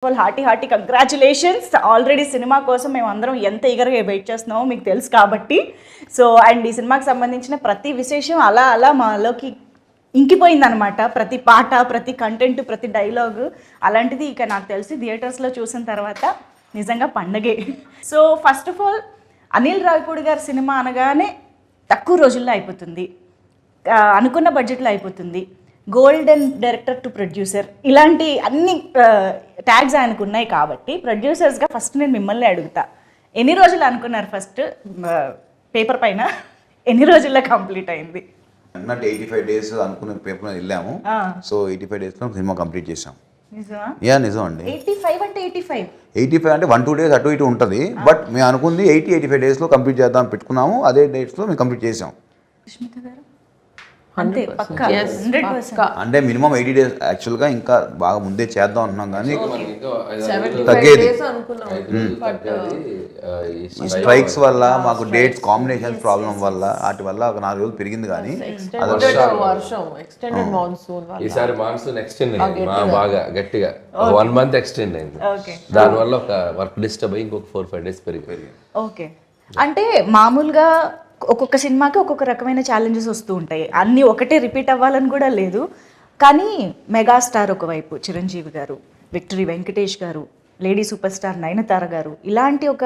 Hearty congratulations. Already cinema కోసం మేము అందరం ఎంత ఈగర్గా వెయిట్ చేస్తున్నామో మీకు తెలుసు కాబట్టి. సో అండ్ ఈ సినిమాకి సంబంధించిన ప్రతి విశేషం అలా అలా మాలోకి ఇంకిపోయిందనమాట. ప్రతి పాట, ప్రతి కంటెంట్, ప్రతి డైలాగు. అలాంటిది ఇక నాకు తెలిసి థియేటర్స్లో చూసిన తర్వాత నిజంగా పండగే. So first of all Anil Ravipudi గారి సినిమా అనగానే తక్కువ రోజుల్లో అయిపోతుంది, అనుకున్న బడ్జెట్లో అయిపోతుంది, గోల్డెన్ డైరెక్టర్ టు ప్రొడ్యూసర్, ఇలాంటి అన్ని ట్యాగ్స్ ఆయనకు ఉన్నాయి. కాబట్టి ప్రొడ్యూసర్స్గా ఫస్ట్ నేను మిమ్మల్ని అడుగుతా, ఎన్ని రోజులు అనుకున్నారు ఫస్ట్ పేపర్ పైన, ఎన్ని రోజుల్లో కంప్లీట్ అయింది? అన్నట్టు 85 days అనుకున్న పేపర్ మీద వెళ్ళాము. సో 85 daysలో సినిమా కంప్లీట్ చేసాం. నిజం అండి. 85 అంటే 85 అంటే 1-2 days అటు ఇటు ఉంటుంది. బట్ మేము అనుకుంది 80-85 daysలో కంప్లీట్ చేద్దాం పెట్టుకున్నాము. అదే డేట్స్లో మేము కంప్లీట్ చేసాం. అంటే మినిమం 80 days యాక్చువల్గా, ఇంకా బాగా ముందే చేద్దాం అంటున్నాం కానీ తగ్గేది. ఈ స్ట్రైక్స్ వల్ల మాకు డేట్స్ కాంబినేషన్స్ ప్రాబ్లం వల్ల వాటి వల్ల ఒక 4 రోజులు పెరిగింది. కానీ ఈసారి మాన్సూన్ ఎక్స్టెండ్ అయింది, బాగా గట్టిగా 1 month ఎక్స్టెండ్ అయింది. దానివల్ల ఒక వర్క్ డిస్టర్బ్ అయ్యి ఇంకొక 4-5 days పెరిగిపోయింది. ఓకే, అంటే మామూలుగా ఒక్కొక్క సినిమాకి ఒక్కొక్క రకమైన ఛాలెంజెస్ వస్తూ ఉంటాయి. అన్నీ ఒకటే రిపీట్ అవ్వాలని కూడా లేదు. కానీ మెగాస్టార్ ఒకవైపు చిరంజీవి గారు, విక్టరీ వెంకటేష్ గారు, lady super star Nayanthara garu, ఇలాంటి ఒక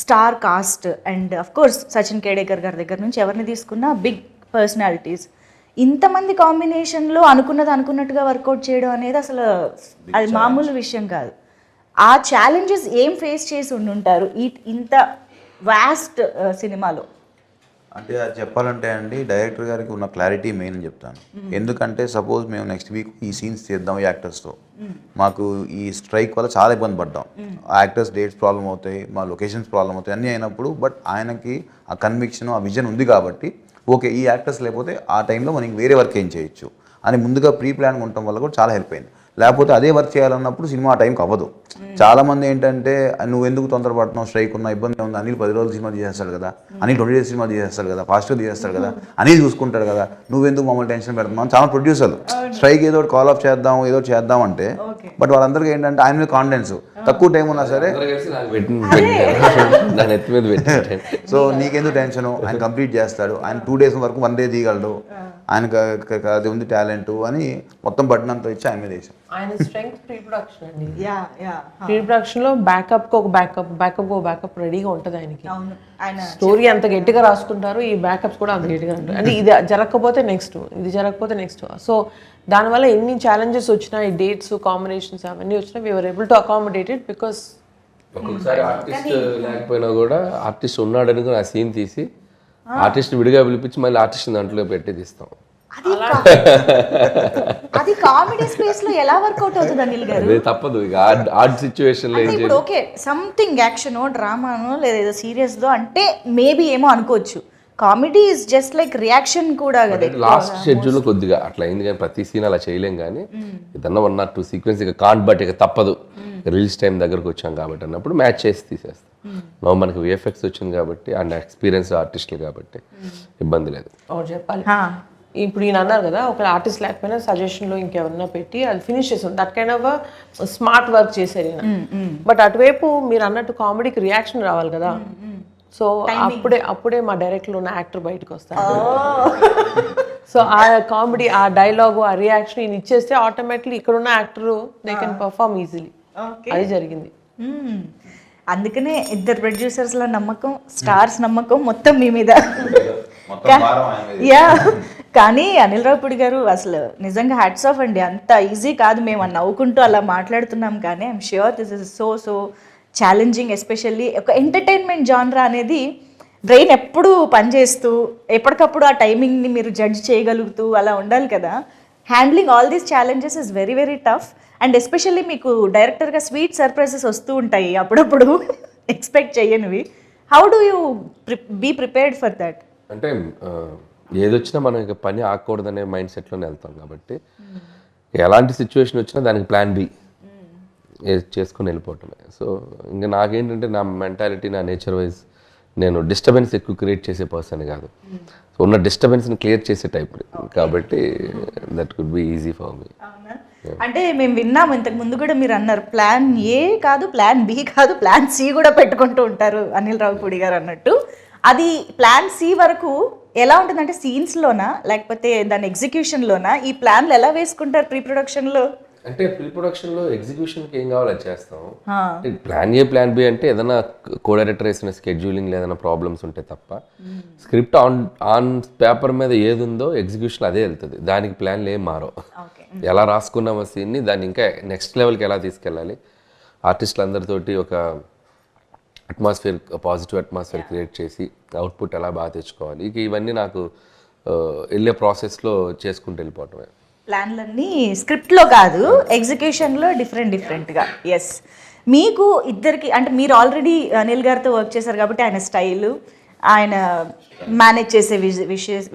star cast and of course Sachin Khedekar గారి దగ్గర నుంచి ఎవరిని తీసుకున్నా బిగ్ పర్సనాలిటీస్, ఇంతమంది కాంబినేషన్లో అనుకున్నట్టుగా వర్కౌట్ చేయడం అనేది అసలు అది మామూలు విషయం కాదు. ఆ ఛాలెంజెస్ ఏం ఫేస్ చేసి ఉండుంటారు ఇంత వాస్ట్ సినిమాలో? అంటే అది చెప్పాలంటే అండి, డైరెక్టర్ గారికి ఉన్న క్లారిటీ మెయిన్ అని చెప్తాను. ఎందుకంటే సపోజ్ మేము నెక్స్ట్ వీక్ ఈ సీన్స్ చేద్దాం ఈ యాక్టర్స్తో, మాకు ఈ స్ట్రైక్ వల్ల చాలా ఇబ్బంది పడ్డాం. ఆ యాక్టర్స్ డేట్స్ ప్రాబ్లం అవుతాయి, మా లొకేషన్స్ ప్రాబ్లం అవుతాయి, అన్నీ అయినప్పుడు బట్ ఆయనకి ఆ కన్విక్షన్, ఆ విజన్ ఉంది కాబట్టి ఓకే ఈ యాక్టర్స్ లేకపోతే ఆ టైంలో మనకి వేరే వర్క్ ఏం చేయొచ్చు అని ముందుగా ప్రీ ప్లాన్ ఉండటం వల్ల కూడా చాలా హెల్ప్ అయింది. లేకపోతే అదే వర్క్ చేయాలన్నప్పుడు సినిమా ఆ టైంకి అవ్వదు. చాలామంది ఏంటంటే నువ్వు ఎందుకు తొందరపడుతున్నావు, స్ట్రైక్ ఉన్న ఇబ్బంది ఉంది, అనిల్ 10 రోజులు సినిమా చేసేస్తాడు కదా, అనిల్ 20 days సినిమా చేసేస్తాడు కదా, ఫాస్ట్గా చేసేస్తాడు కదా, అనిల్ చూసుకుంటాడు కదా, నువ్వెందుకు మమ్మల్ని టెన్షన్ పెడుతున్నావు చాలా ప్రొడ్యూసర్లు. స్ట్రైక్ ఏదో కాల్ ఆఫ్ చేద్దాం అంటే బట్ వాళ్ళందరికీ ఏంటంటే ఆయన మీద కాన్ఫిడెన్స్, తక్కువ టైం ఉన్నా సరే సో నీకెందుకు టెన్షన్, ఆయన కంప్లీట్ చేస్తాడు, ఆయన 2 days వరకు 1 day తీయగలడు, ఆయనకు అది ఉంది టాలెంట్ అని మొత్తం బట్టినంత ఇచ్చి ఆయన మీద వేసాం. ఆయన స్ట్రెంగ్త్ ప్రీ ప్రొడక్షన్ అండి. ప్రీ ప్రొడక్షన్ లో బ్యాకప్ ఒక బ్యాకప్ రెడీగా ఉంటుంది ఆయనకి. స్టోరీ అంత గట్టిగా రాసుకుంటారు, ఈ బ్యాకప్స్ కూడా అంత గట్టిగా ఉంటాయి. అంటే ఇది జరగకపోతే నెక్స్ట్ సో దానివల్ల ఎన్ని ఛాలెంజెస్ వచ్చినా, ఈ డేట్స్ కాంబినేషన్స్ అవన్నీ వచ్చినా we are able to accommodate it. Because ఒక్కొక్కసారి ఆర్టిస్ట్ లేకపోయినా కూడా ఆర్టిస్ట్ ఉన్నాడు అనుకుని ఆ సీన్ తీసి ఆర్టిస్ట్ విడిగా పిలిపించి మళ్ళీ ఆర్టిస్ట్ దాంట్లో పెట్టి తీస్తాం. అది కామెడీ స్పేస్ లో ఎలా వర్కౌట్ అవుతుంది అనిల్ గారు? అదే తప్పదు, ఇక ఆర్ట్ సిచ్యువేషన్ లో ఇప్పుడు ఓకే సంథింగ్ యాక్షనో డ్రామానో లేదా సీరియస్ దో అంటే మేబీ ఏమో అనుకోవచ్చు. Comedy is just like reaction కూడా కదా. లాస్ట్ షెడ్యూల్ కొద్దిగా అట్లా అయింది, కానీ ప్రతి సీన్ అలా చేయలేం. కానీ ఏదన్నా 1 or 2 సీక్వెన్స్ ఇక కాంట్ బట్ ఇక తప్పదు, రిలీజ్ టైం దగ్గరకు వచ్చాం కాబట్టి అన్నప్పుడు మ్యాచ్ చేసి తీసేస్తాం. నో మనకి విఎఫ్ఎక్స్ వచ్చింది కాబట్టి అండ్ ఎక్స్పీరియన్స్ ఆర్టిస్టులు కాబట్టి ఇబ్బంది లేదు. చెప్పాలి ఇప్పుడు ఈయన అన్నారు కదా, ఒక ఆర్టిస్ట్ లేకపోయినా సజెషన్లో ఇంకెవరన్నా పెట్టి అది ఫినిష్ చేస్తుంది. That kind of smart work చేశారు ఈయన. బట్ అటువైపు మీరు అన్నట్టు కామెడీకి రియాక్షన్ రావాలి కదా. సో అప్పుడే మా డైరెక్ట్లో ఉన్న యాక్టర్ బయటకు వస్తారు. సో ఆ కామెడీ, ఆ డైలాగు, ఆ రియాక్షన్ ఈయన ఇచ్చేస్తే ఆటోమేటిక్లీ ఇక్కడ ఉన్న actor they can perform easily. అది జరిగింది. అందుకనే ఇద్దరు ప్రొడ్యూసర్స్ల నమ్మకం, స్టార్స్ నమ్మకం మొత్తం మీ మీద. యా, కానీ అనిల్ రావిపూడి గారు అసలు నిజంగా హ్యాట్స్ ఆఫ్ అండి. అంత ఈజీ కాదు, మేము నవ్వుకుంటూ అలా మాట్లాడుతున్నాం కానీ I'm sure this is so challenging. Especially ఒక ఎంటర్టైన్మెంట్ జానరా అనేది బ్రెయిన్ ఎప్పుడు పనిచేస్తూ ఎప్పటికప్పుడు ఆ టైమింగ్ని మీరు జడ్జ్ చేయగలుగుతూ అలా ఉండాలి కదా. Handling all these challenges is very very tough. And especially మీకు డైరెక్టర్గా స్వీట్ సర్ప్రైజెస్ వస్తూ ఉంటాయి అప్పుడప్పుడు, ఎక్స్పెక్ట్ చేయనివి. How do you be prepared for that? అంటే ఏదొచ్చినా మనం ఇక పని ఆగకూడదనే మైండ్ సెట్లోనే వెళ్తాం కాబట్టి ఎలాంటి సిచ్యువేషన్ వచ్చినా దానికి ప్లాన్ బి చేసుకొని వెళ్ళిపోవటమే. సో ఇంకా నాకేంటంటే నా మెంటాలిటీ, నా నేచర్ వైజ్ నేను డిస్టర్బెన్స్ ఎక్కువ క్రియేట్ చేసే పర్సన్ కాదు. సో ఉన్న డిస్టర్బెన్స్ని క్లియర్ చేసే టైప్ కాబట్టి that could be easy for me. అంటే మేము విన్నాము ఇంతకు ముందు కూడా మీరు అన్నారు ప్లాన్ ఏ కాదు, ప్లాన్ బి కాదు, ప్లాన్ సి కూడా పెట్టుకుంటూ ఉంటారు అనిల్ రావిపూడి గారు అన్నట్టు. అది ప్లాన్ సి వరకు ఎలా ఉంటుందంటే సీన్స్లోనా లేకపోతే దాని ఎగ్జిక్యూషన్లోనా ఈ ప్లాన్లు ఎలా వేసుకుంటారు ప్రీ ప్రొడక్షన్లో? అంటే ప్రీ ప్రొడక్షన్లో ఎగ్జిక్యూషన్కి ఏం కావాలో అది చేస్తాం. ప్లాన్ ఏ ప్లాన్ బి అంటే ఏదైనా కో డైరెక్టర్ వేసిన స్కెడ్యూలింగ్ ఏదైనా ప్రాబ్లమ్స్ ఉంటే తప్ప స్క్రిప్ట్ ఆన్ పేపర్ మీద ఏది ఉందో ఎగ్జిక్యూషన్ అదే వెళ్తుంది. దానికి ప్లాన్లు ఏం మారో. ఎలా రాసుకున్నామో సీన్ని దాన్ని ఇంకా నెక్స్ట్ లెవెల్కి ఎలా తీసుకెళ్ళాలి, ఆర్టిస్టులు అందరితోటి ఒక అట్మాస్ఫియర్, పాజిటివ్ అట్మాస్ఫియర్ క్రియేట్ చేసి అవుట్పుట్ ఎలా బాగా తెచ్చుకోవాలి, ఇక ఇవన్నీ నాకు వెళ్ళే ప్రాసెస్లో చేసుకుంటూ వెళ్ళిపోవటమే. ప్లాన్లన్నీ స్క్రిప్ట్లో కాదు, ఎగ్జిక్యూషన్లో డిఫరెంట్గా. ఎస్, మీకు ఇద్దరికి అంటే మీరు ఆల్రెడీ అనిల్ గారితో వర్క్ చేశారు కాబట్టి ఆయన స్టైలు, ఆయన మేనేజ్ చేసే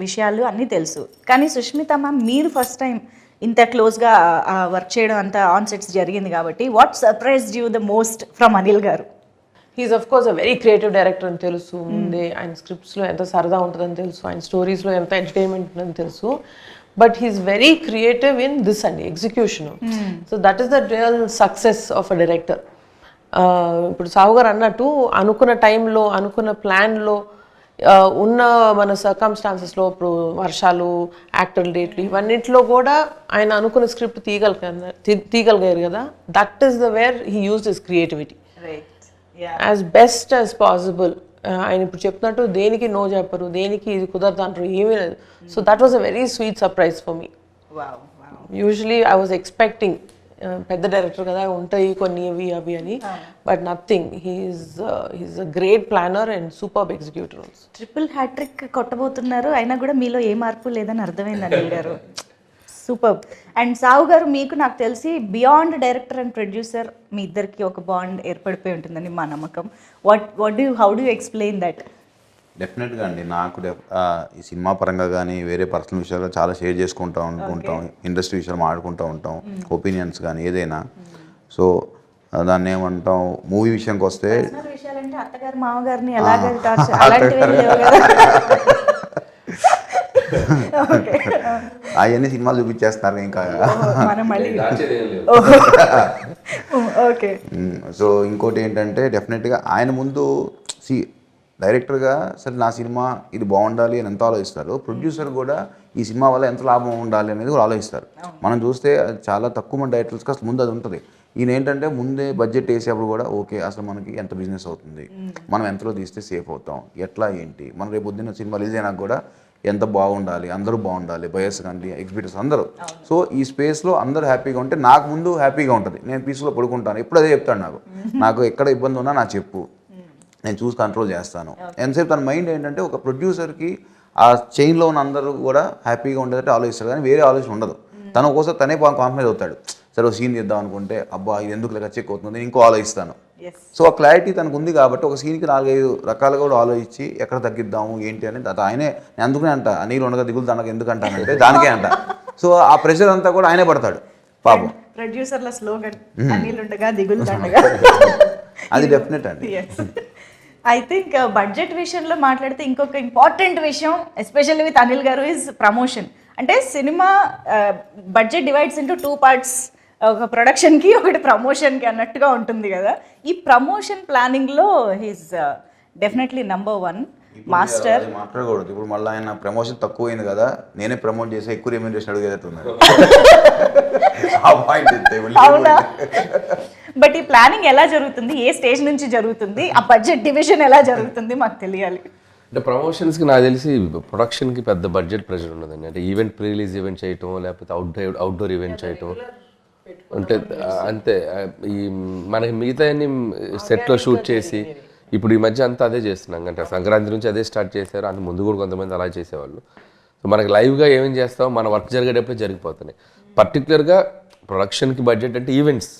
విషయాలు అన్నీ తెలుసు. కానీ సుష్మిత మ్యామ్ మీరు ఫస్ట్ టైం ఇంత క్లోజ్గా వర్క్ చేయడం అంత ఆన్ సెట్స్ జరిగింది కాబట్టి what surprised you the most from Anil garu? He's of course a very creative director అని తెలుసు ముందే. ఆయన స్క్రిప్ట్స్లో ఎంత సరదా ఉంటుందని తెలుసు, ఆయన స్టోరీస్లో ఎంత ఎంటర్టైన్మెంట్ ఉందని తెలుసు. But he's very creative in this అండి execution. So that is the real success of a director. ఇప్పుడు సాహు గారు అన్నట్టు అనుకున్న టైంలో అనుకున్న ప్లాన్లో ఉన్న మన సర్కమ్స్టాన్సెస్లో ఇప్పుడు వర్షాలు, యాక్టర్ డేట్లు ఇవన్నింటిలో కూడా ఆయన అనుకున్న స్క్రిప్ట్ తీయగలిగారు కదా. That is the where he used his creativity as best as possible. ఆయన ఇప్పుడు చెప్తున్నట్టు దేనికి నో చెప్పరు, దేనికి ఇది కుదరదు అంటారు, ఏమీ లేదు. So that was a very sweet surprise for me. Usually I was expecting పెద్ద డైరెక్టర్ కదా ఉంటాయి కొన్ని ఇవి అవి అని, but nothing. He's a great planner and superb executor. Triple hattrick కొట్టబోతున్నారు అయినా కూడా మీలో ఏ మార్పు లేదని అర్థమైంది అనిల్ గారు. సూపర్. అండ్ సాహు గారు, మీకు నాకు తెలిసి బియాండ్ డైరెక్టర్ అండ్ ప్రొడ్యూసర్ మీ ఇద్దరికి ఒక బాండ్ ఏర్పడిపోయి ఉంటుందని మా నమ్మకం. How do explain that? డెఫినెట్గా అండి, నాకు ఈ సినిమా పరంగా కానీ వేరే పర్సనల్ విషయాలు చాలా షేర్ చేసుకుంటూ ఉంటాం, ఇండస్ట్రీ విషయాలు మాట్లాడుకుంటూ ఉంటాం, ఒపీనియన్స్ కానీ ఏదైనా. సో దాన్ని ఏమంటాం, మూవీ విషయానికి వస్తే విషయాలంటే అత్తగారు మామగారిని ఎలాగ అలాంటివి లేవు కదా. అవన్నీ సినిమాలు చూపించేస్తారు ఇంకా. సో ఇంకోటి ఏంటంటే డెఫినెట్గా ఆయన ముందు డైరెక్టర్గా సరే నా సినిమా ఇది బాగుండాలి అని ఎంత ఆలోచిస్తారు, ప్రొడ్యూసర్ కూడా ఈ సినిమా వల్ల ఎంత లాభం ఉండాలి అనేది కూడా ఆలోచిస్తారు. మనం చూస్తే చాలా తక్కువ మంది డైరెక్టర్స్కి అసలు ముందు అది ఉంటుంది. ఈయన ఏంటంటే ముందే బడ్జెట్ వేసేప్పుడు కూడా ఓకే అసలు మనకి ఎంత బిజినెస్ అవుతుంది, మనం ఎంతలో తీస్తే సేఫ్ అవుతాం, ఎట్లా ఏంటి, మనం రేపు పొద్దున్న సినిమా రిలీజ్ అయినా కూడా ఎంత బాగుండాలి, అందరూ బాగుండాలి, బయర్స్ కానీ ఎగ్జిబిటర్స్ అందరూ. సో ఈ స్పేస్లో అందరూ హ్యాపీగా ఉంటే నాకు ముందు హ్యాపీగా ఉంటుంది, నేను పీస్లో పడుకుంటాను. ఎప్పుడు అదే చెప్తాను, నాకు ఎక్కడ ఇబ్బంది ఉన్నా నాకు చెప్పు, నేను చూసి కంట్రోల్ చేస్తాను. ఎంతసేపు తన మైండ్ ఏంటంటే ఒక ప్రొడ్యూసర్కి ఆ చైన్లో ఉన్న అందరూ కూడా హ్యాపీగా ఉండేటట్టు ఆలోచిస్తారు, కానీ వేరే ఆలోచన ఉండదు. తను ఒకసారి తనే కాంప్రమైజ్ అవుతాడు. సరే సీన్ చేద్దాం అనుకుంటే అబ్బా ఇది ఎందుకు లెక్క చెక్ అవుతుంది, ఇంకో ఆలోచిస్తాను. సో ఆ క్లారిటీ తనకు ఉంది కాబట్టి ఒక సీన్కి 4-5 రకాలుగా కూడా ఆలోచించి ఎక్కడ తగ్గిద్దాము ఏంటి అని ఆయనే. నేను అందుకనే అంట నీళ్ళు ఉండగా దిగులు తనకు ఎందుకు అంటానంటే దానికే అంట. సో ఆ ప్రెషర్ అంతా కూడా ఆయనే పడతాడు పాపం. ప్రొడ్యూసర్ల స్లోగన్ అనిల్ ఉండగా దిగులు దండగా. అది డెఫినెట్ అండి. ఐ థింక్ బడ్జెట్ విషయంలో మాట్లాడితే ఇంకొక ఇంపార్టెంట్ విషయం ఎస్పెషల్లీ విత్ అనిల్ గారు ఈజ్ ప్రమోషన్. అంటే cinema budget divides into 2 parts, ఒక ప్రొడక్షన్కి ఒకటి ప్రమోషన్కి అన్నట్టుగా ఉంటుంది కదా. ఈ ప్రమోషన్ ప్లానింగ్లో హీస్ డెఫినెట్లీ నంబర్ 1 మాస్టర్. మాట్లాడకూడదు ఇప్పుడు, మళ్ళీ ఆయన ప్రమోషన్ తక్కువైంది కదా నేనే ప్రమోట్ చేసి ఎక్కువ రెమ్యూనరేషన్ అడిగేటట్టున్నారు. అవునా? బట్ ఈ ప్లానింగ్ ఎలా జరుగుతుంది, ఏ స్టేజ్ నుంచి జరుగుతుంది, ఆ బడ్జెట్ డివిజన్ ఎలా జరుగుతుంది మాకు తెలియాలి. అంటే ప్రమోషన్స్కి నాకు తెలిసి ప్రొడక్షన్కి పెద్ద బడ్జెట్ ప్రెషర్ ఉండదండి. అంటే ఈవెంట్ ప్రీ రిలీజ్ ఈవెంట్ చేయటం, లేకపోతే అవుట్డోర్ ఈవెంట్ చేయటం అంటే అంతే. ఈ మనకి మిగతా అన్ని సెట్లో షూట్ చేసి ఇప్పుడు ఈ మధ్య అంతా అదే చేస్తున్నాం. అంటే సంక్రాంతి నుంచి అదే స్టార్ట్ చేశారు, అంత ముందు కూడా కొంతమంది అలా చేసేవాళ్ళు. సో మనకి లైవ్గా ఏమేం చేస్తామో మన వర్క్ జరిగేటప్పుడే జరిగిపోతున్నాయి. పర్టికులర్గా ప్రొడక్షన్కి బడ్జెట్ అంటే ఈవెంట్స్